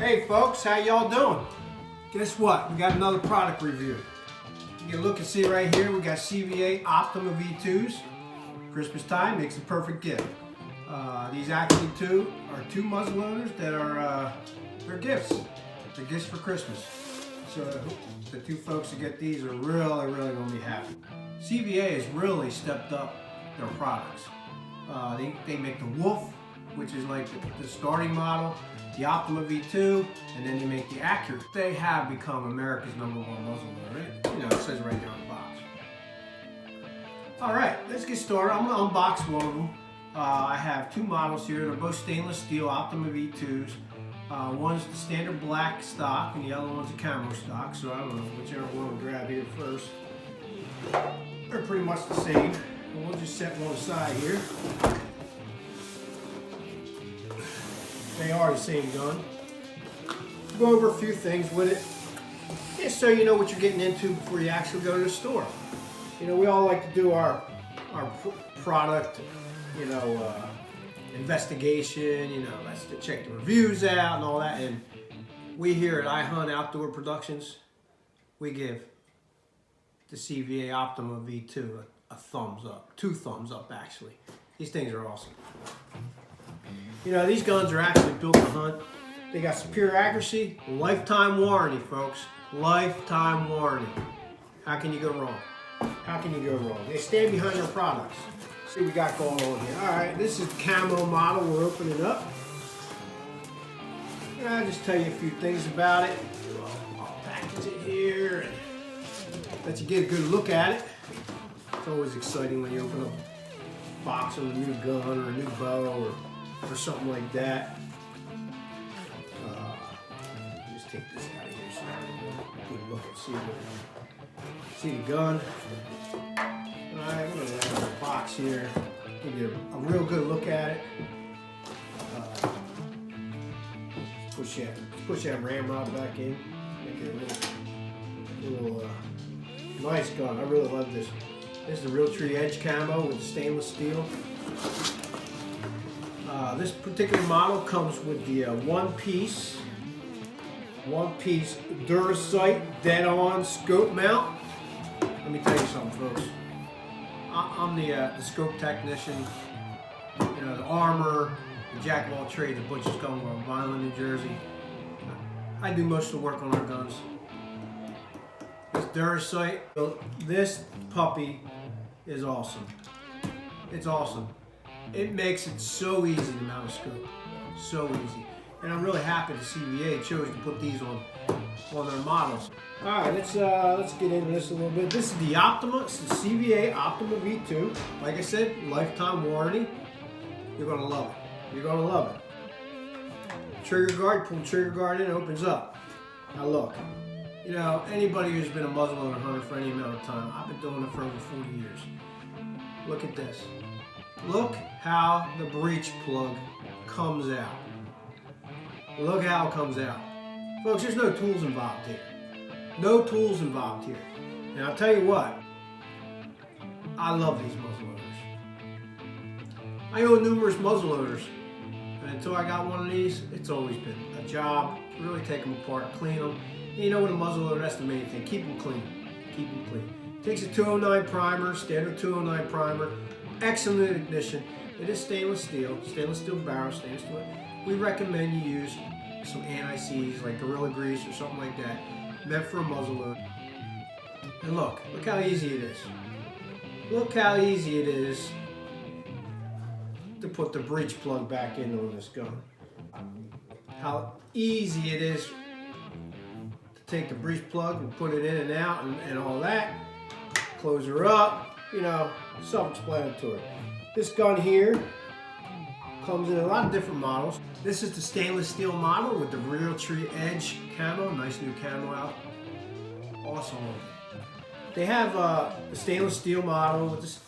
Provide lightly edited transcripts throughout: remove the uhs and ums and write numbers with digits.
Hey folks, how y'all doing? Guess what? We got another product review. You can look and see right here, we got CVA Optima V2s. Christmas time makes a perfect gift. These actually are two muzzleloaders that are they're gifts. They're gifts for Christmas. So the two folks that get these are really going to be happy. CVA has really stepped up their products. They make the Wolf, which is like the starting model, the Optima V2, and then they make the Accurate. They have become America's #1 muzzleloader. You know, it says right there on the box. All right, let's get started. I'm gonna unbox one of them. I have two models here. They're both stainless steel Optima V2s. One's the standard black stock, and the other one's a camo stock. So I don't know whichever one we'll grab here first. They're pretty much the same. We'll just set one aside here. They are the same gun. Go over a few things with it, just so you know what you're getting into before you actually go to the store. You know, we all like to do our product, investigation. You know, let's check the reviews out and all that. And we here at iHunt Outdoor Productions, we give the CVA Optima V2 a thumbs up, 2 thumbs up actually. These things are awesome. You know, these guns are actually built to hunt. They got superior accuracy, lifetime warranty, folks. Lifetime warranty. How can you go wrong? How can you go wrong? They stand behind their products. Let's see what we got going on here. All right, this is the camo model we're opening up. And I'll just tell you a few things about it. I'll package it here and let you get a good look at it. It's always exciting when you open a box of a new gun or a new bow or something like that. Just take this out of here so I can get a look and see the gun. Alright, we're going to have the box here. Give you a real good look at it. Push that ramrod back in. Make it a little nice gun. I really love this. This is the Realtree Edge camo with stainless steel. This particular model comes with the one piece Durasight dead-on scope mount. Let me tell you something, folks. I'm the scope technician. You know, the armor, the jack of all trades, the butcher's gun from Vineland, New Jersey. I do most of the work on our guns. This Durasight, this puppy is awesome. It's awesome. It makes it so easy to mount a scope. So easy. And I'm really happy the CVA chose to put these on their models. Alright, let's get into this a little bit. This is the Optima, it's the CVA Optima V2. Like I said, lifetime warranty. You're gonna love it. You're gonna love it. Trigger guard, pull the trigger guard in, it opens up. Now look, you know, anybody who's been a muzzleloader hunter for any amount of time, I've been doing it for over 40 years. Look at this. Look how the breech plug comes out. Look how it comes out. Folks, there's no tools involved here. No tools involved here. And I'll tell you what, I love these muzzleloaders. I own numerous muzzleloaders, and until I got one of these, it's always been a job to really take them apart, clean them. And you know, with a muzzleloader, that's the main thing. Keep them clean. Keep them clean. It takes a 209 primer, standard 209 primer. Excellent ignition. It is stainless steel barrel, stainless steel. We recommend you use some anti-seize like Gorilla Grease or something like that, meant for a muzzleloader. And look how easy it is. Look how easy it is to put the breech plug back in on this gun. How easy it is to take the breech plug and put it in and out and all that. Close her up. You know, self-explanatory. This gun here comes in a lot of different models. This is the stainless steel model with the Realtree Edge camo. Nice new camo out. Awesome. They have the stainless steel model with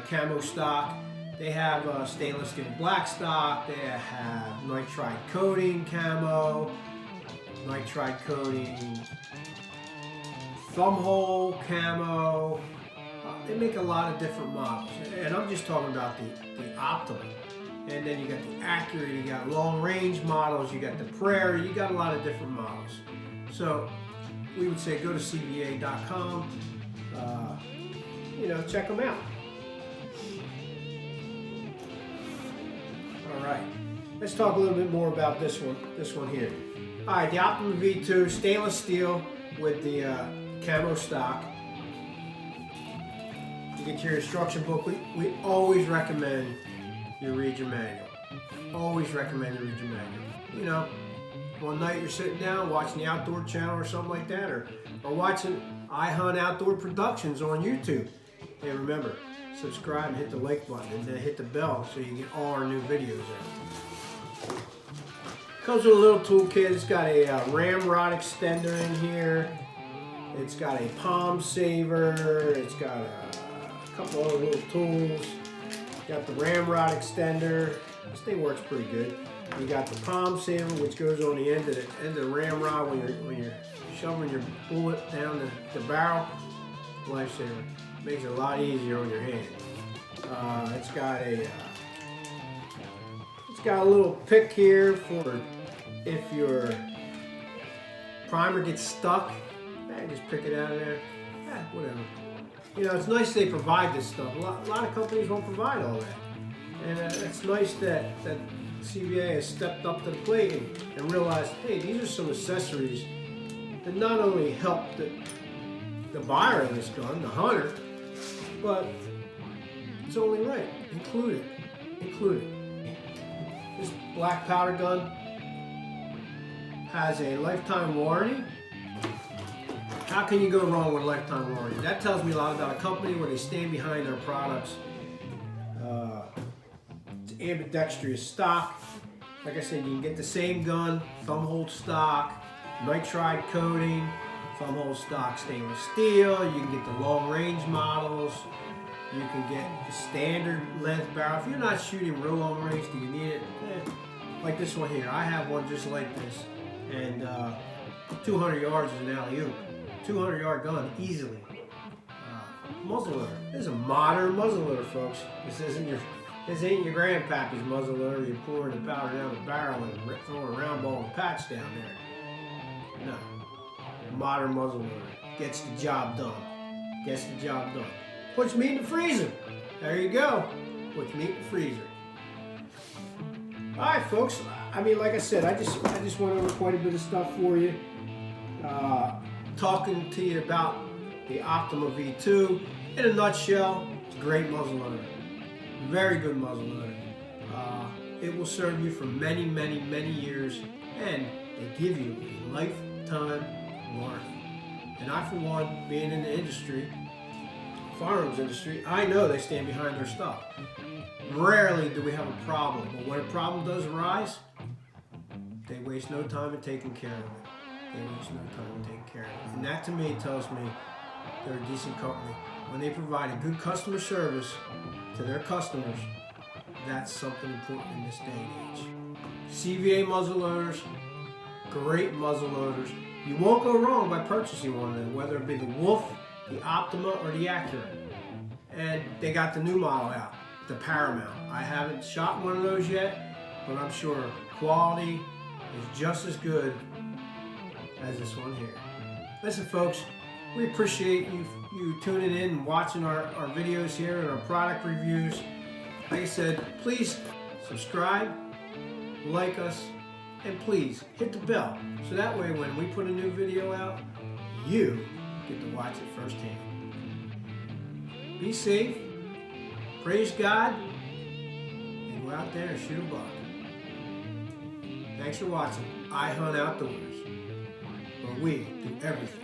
camo stock. They have stainless steel black stock. They have nitride coating camo, nitride coating thumb hole camo. They make a lot of different models, and I'm just talking about the Optima. And then you got the Accurate, you got long range models, you got the Prairie, you got a lot of different models. So we would say go to CVA.com, check them out. All right, let's talk a little bit more about this one here. All right, the Optima V2, stainless steel with the camo stock. You get your instruction book. We always recommend you read your manual. Always recommend you read your manual. One night you're sitting down watching the Outdoor Channel or something like that, or watching I Hunt Outdoor Productions on YouTube. Hey, remember, subscribe and hit the like button, and then hit the bell so you get all our new videos out. Comes with a little toolkit. It's got a ramrod extender in here. It's got a palm saver. It's got a couple other little tools. Got the ramrod extender. This thing works pretty good. You got the palm saver, which goes on the end of the ramrod when you're shoving your bullet down the barrel. Lifesaver. Makes it a lot easier on your hand. It's got a little pick here for if your primer gets stuck. Just pick it out of there. Whatever. It's nice they provide this stuff. A lot of companies won't provide all that. And it's nice that CVA has stepped up to the plate and realized, hey, these are some accessories that not only help the buyer of this gun, the hunter, but it's only right. Include it. This black powder gun has a lifetime warranty. How can you go wrong with a lifetime warranty? That tells me a lot about a company where they stand behind their products. It's ambidextrous stock. Like I said, you can get the same gun, thumb hole stock, nitride coating, thumb hole stock stainless steel. You can get the long range models. You can get the standard length barrel. If you're not shooting real long range, do you need it? Like this one here. I have one just like this. And 200 yards is an alley-oop. 200-yard gun easily. Muzzleloader. This is a modern muzzleloader, folks. This ain't your grandpappy's muzzleloader. You're pouring the powder down the barrel and throwing a round ball and patch down there. No. Modern muzzleloader gets the job done. Puts meat in the freezer. There you go. Puts meat in the freezer. All right, folks. Like I said, I just went over quite a bit of stuff for you. Talking to you about the Optima V2. In a nutshell, it's a great muzzleloader. Very good muzzleloader. It will serve you for many, many, many years, and they give you a lifetime warranty. And I, for one, being in the industry, firearms industry, I know they stand behind their stuff. Rarely do we have a problem, but when a problem does arise, they waste no time in taking care of it. And that to me tells me they're a decent company. When they provide a good customer service to their customers, that's something important in this day and age. CVA muzzleloaders, great muzzleloaders. You won't go wrong by purchasing one of them, whether it be the Wolf, the Optima, or the Accurate. And they got the new model out, the Paramount. I haven't shot one of those yet, but I'm sure quality is just as good as this one here. Listen, folks, we appreciate you tuning in and watching our videos here and our product reviews. Like I said, please subscribe, like us, and please hit the bell so that way when we put a new video out, you get to watch it firsthand. Be safe, praise God, and go out there and shoot a buck. Thanks for watching I Hunt Outdoors, where we do everything